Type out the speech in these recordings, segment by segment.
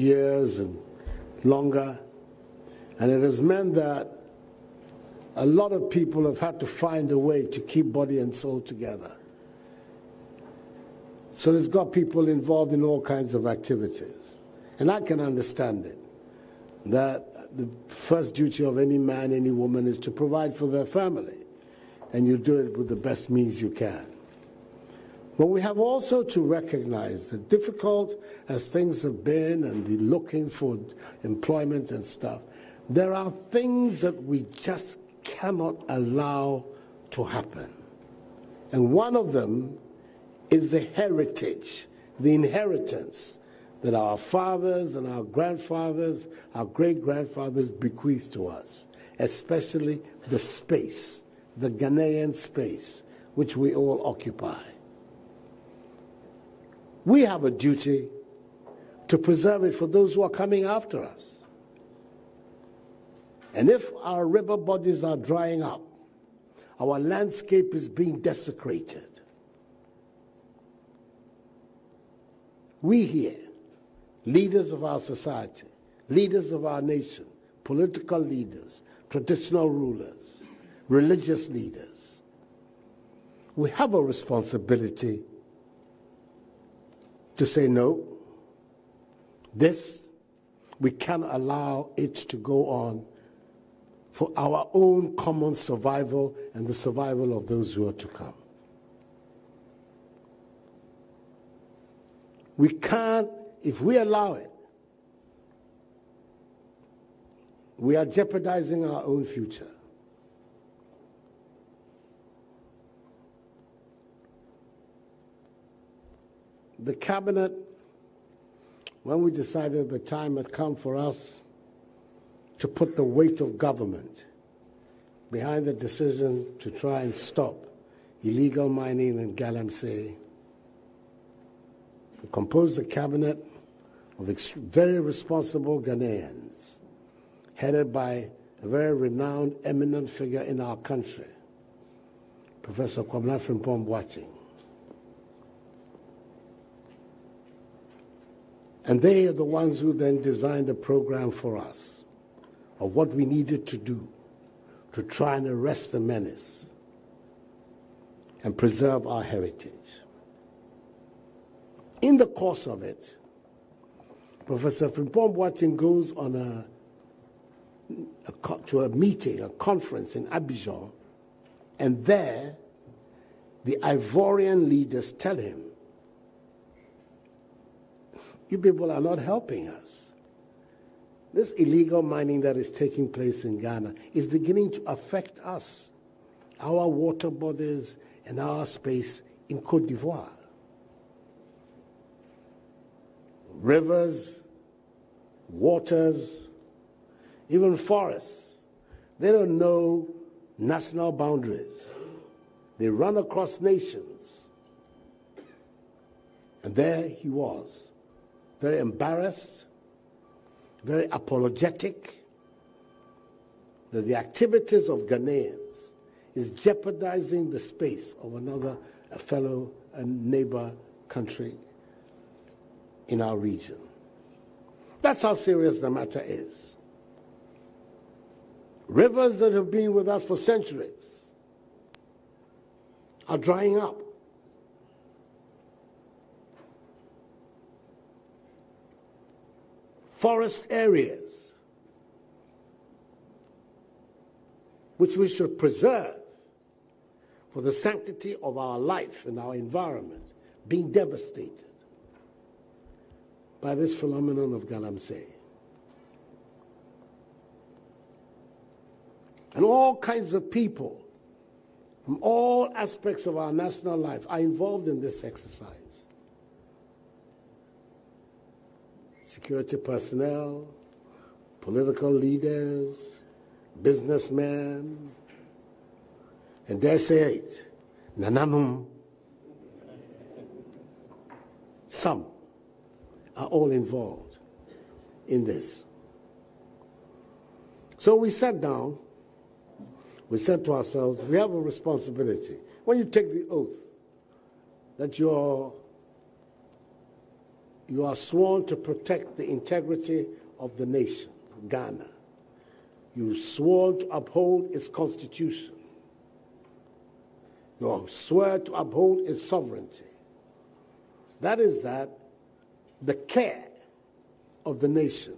years and longer, and it has meant that a lot of people have had to find a way to keep body and soul together. So it's got people involved in all kinds of activities. And I can understand it, that the first duty of any man, any woman is to provide for their family, and you do it with the best means you can. But we have also to recognize that difficult as things have been and the looking for employment and stuff, there are things that we just cannot allow to happen. And one of them is the heritage, the inheritance that our fathers and our grandfathers, our great-grandfathers bequeathed to us, especially the space, the Ghanaian space, which we all occupy. We have a duty to preserve it for those who are coming after us. And if our river bodies are drying up, our landscape is being desecrated, we here, leaders of our society, leaders of our nation, political leaders, traditional rulers, religious leaders, we have a responsibility to say no. This, we can't allow it to go on for our own common survival and the survival of those who are to come. We can't, if we allow it, we are jeopardizing our own future. The cabinet, when we decided the time had come for us to put the weight of government behind the decision to try and stop illegal mining in galamsey, we composed a cabinet of very responsible Ghanaians, headed by a very renowned, eminent figure in our country, Professor Kwabena Frimpong. And they are the ones who then designed a program for us of what we needed to do to try and arrest the menace and preserve our heritage. In the course of it, Professor Frimpong goes on to a meeting, a conference in Abidjan, and there the Ivorian leaders tell him, you people are not helping us. This illegal mining that is taking place in Ghana is beginning to affect us, our water bodies and our space in Côte d'Ivoire. Rivers, waters, even forests, they don't know national boundaries. They run across nations. And there he was, very embarrassed, very apologetic that the activities of Ghanaians is jeopardizing the space of a fellow and neighbor country in our region. That's how serious the matter is. Rivers that have been with us for centuries are drying up. Forest areas, which we should preserve for the sanctity of our life and our environment, being devastated by this phenomenon of galamsey. And all kinds of people from all aspects of our national life are involved in this exercise. Security personnel, political leaders, businessmen, and dare say it, nananum. Some are all involved in this. So we sat down, we said to ourselves, we have a responsibility. When you take the oath that you you are sworn to protect the integrity of the nation, Ghana. You swore to uphold its constitution. You swear to uphold its sovereignty. That is that the care of the nation,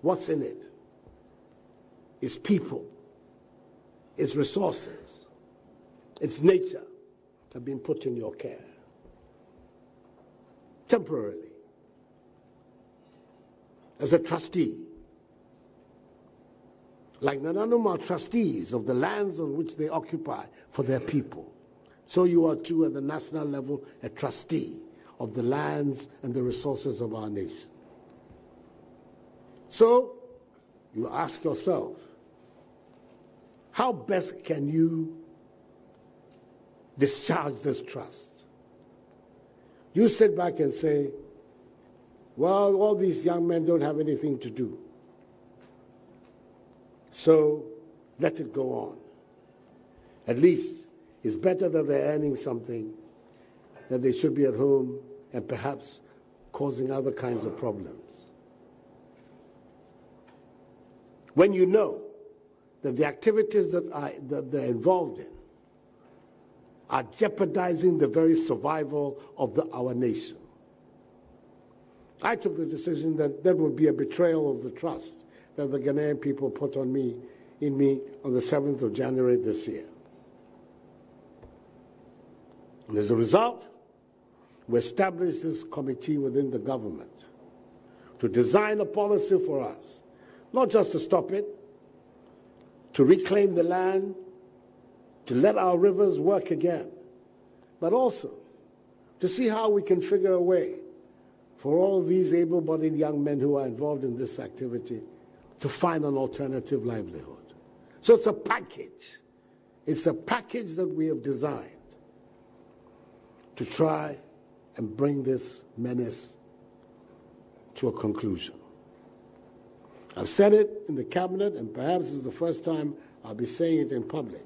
what's in it? Its people, its resources, its nature have been put in your care. Temporarily. As a trustee. Like Nananum are trustees of the lands on which they occupy for their people. So you are too at the national level a trustee of the lands and the resources of our nation. So you ask yourself, how best can you discharge this trust? You sit back and say, well, all these young men don't have anything to do. So let it go on. At least it's better that they're earning something than they should be at home and perhaps causing other kinds of problems. When you know that the activities that they're involved in are jeopardizing the very survival of our nation. I took the decision that that would be a betrayal of the trust that the Ghanaian people put in me on the 7th of January this year. And as a result, we established this committee within the government to design a policy for us, not just to stop it, to reclaim the land, to let our rivers work again, but also to see how we can figure a way for all these able-bodied young men who are involved in this activity to find an alternative livelihood. So it's a package. It's a package that we have designed to try and bring this menace to a conclusion. I've said it in the cabinet, and perhaps it's the first time I'll be saying it in public.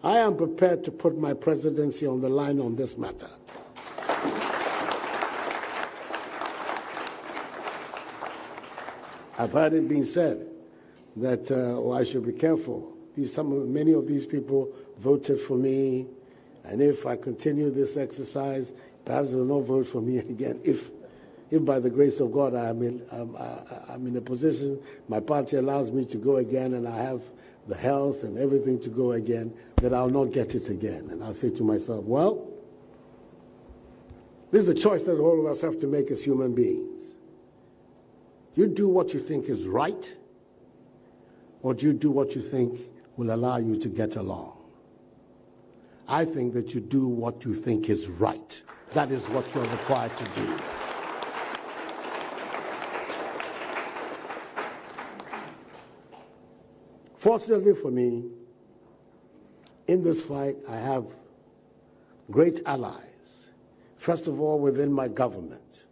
I am prepared to put my presidency on the line on this matter. I've heard it being said that I should be careful. Many of these people voted for me, and if I continue this exercise, perhaps they will not vote for me again. If by the grace of God I'm in a position, my party allows me to go again, and I have the health and everything to go again, that I'll not get it again. And I'll say to myself, well, this is a choice that all of us have to make as human beings. You do what you think is right, or do you do what you think will allow you to get along? I think that you do what you think is right. That is what you're required to do. Fortunately for me, in this fight, I have great allies. First of all, within my government.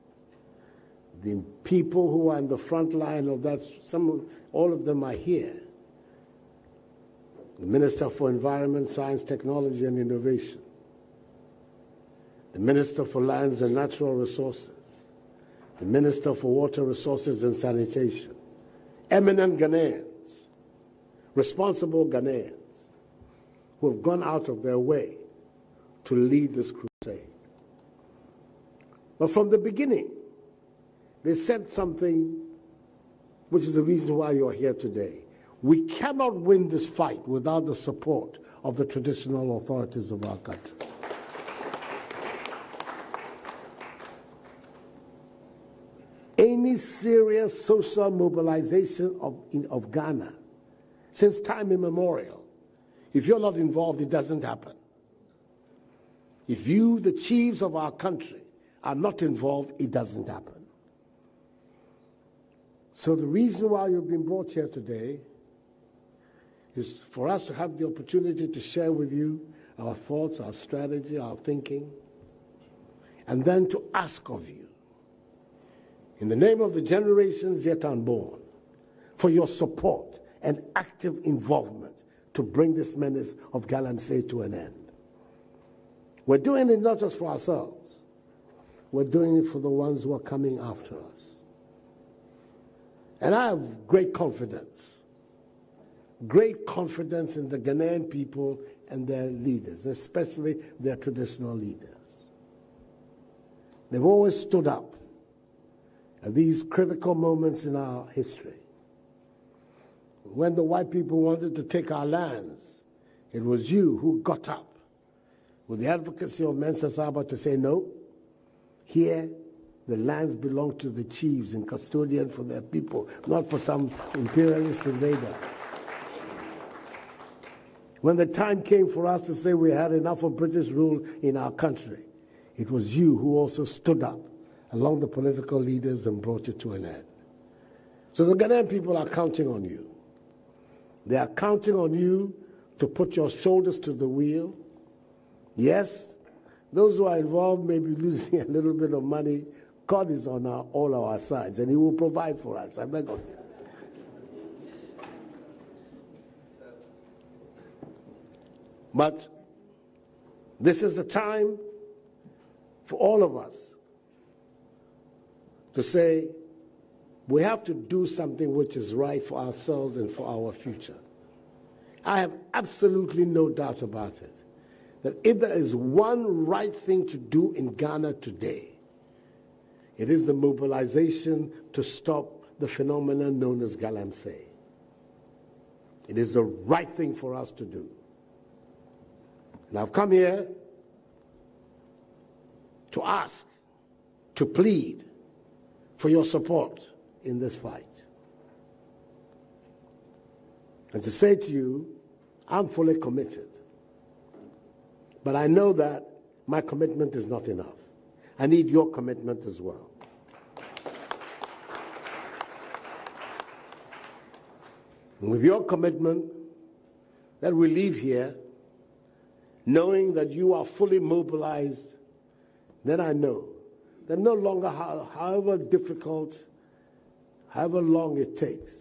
The people who are in the front line of that, all of them are here. The Minister for Environment, Science, Technology and Innovation. The Minister for Lands and Natural Resources. The Minister for Water Resources and Sanitation. Eminent Ghanaians, responsible Ghanaians, who have gone out of their way to lead this crusade. But from the beginning, they said something which is the reason why you're here today. We cannot win this fight without the support of the traditional authorities of our country. Any serious social mobilization of Ghana, since time immemorial, if you're not involved, it doesn't happen. If you, the chiefs of our country, are not involved, it doesn't happen. So the reason why you've been brought here today is for us to have the opportunity to share with you our thoughts, our strategy, our thinking, and then to ask of you, in the name of the generations yet unborn, for your support and active involvement to bring this menace of galamsey to an end. We're doing it not just for ourselves. we're doing it for the ones who are coming after us. And I have great confidence in the Ghanaian people and their leaders, especially their traditional leaders. They've always stood up at these critical moments in our history. When the white people wanted to take our lands, it was you who got up with the advocacy of Mensa Saba to say, no, here the lands belong to the chiefs and custodian for their people, not for some imperialist invader. When the time came for us to say we had enough of British rule in our country, it was you who also stood up along the political leaders and brought it to an end. So the Ghanaian people are counting on you. They are counting on you to put your shoulders to the wheel. Yes, those who are involved may be losing a little bit of money. God is on all our sides, and He will provide for us. I beg of you. But this is the time for all of us to say we have to do something which is right for ourselves and for our future. I have absolutely no doubt about it, that if there is one right thing to do in Ghana today, it is the mobilization to stop the phenomenon known as galamsey. It is the right thing for us to do. And I've come here to ask, to plead for your support in this fight. And to say to you, I'm fully committed. But I know that my commitment is not enough. I need your commitment as well. And with your commitment, that we leave here knowing that you are fully mobilized, then I know that no longer, however difficult, however long it takes,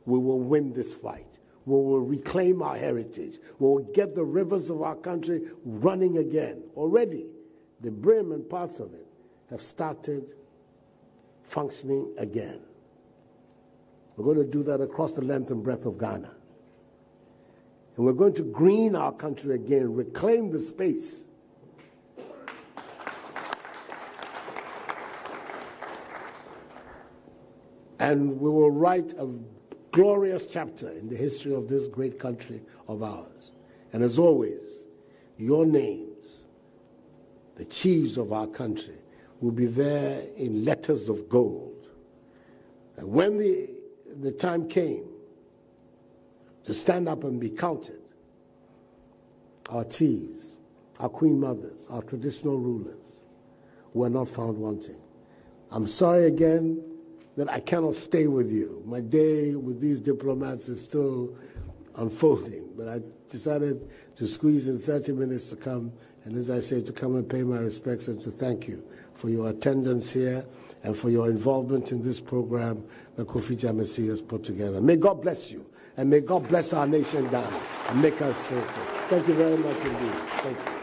we will win this fight. We will reclaim our heritage. We will get the rivers of our country running again. Already, the brim and parts of it have started functioning again. We're going to do that across the length and breadth of Ghana. And we're going to green our country again, reclaim the space. And we will write a glorious chapter in the history of this great country of ours. And as always, your names, the chiefs of our country, will be there in letters of gold. And when the time came to stand up and be counted, our chiefs, our queen mothers, our traditional rulers were not found wanting. I'm sorry again that I cannot stay with you. My day with these diplomats is still unfolding, but I decided to squeeze in 30 minutes to come, and as I say, to come and pay my respects and to thank you for your attendance here and for your involvement in this program that Kofi Jamesi has put together. May God bless you, and may God bless our nation, Ghana, and make us so. Thank you very much indeed. Thank you.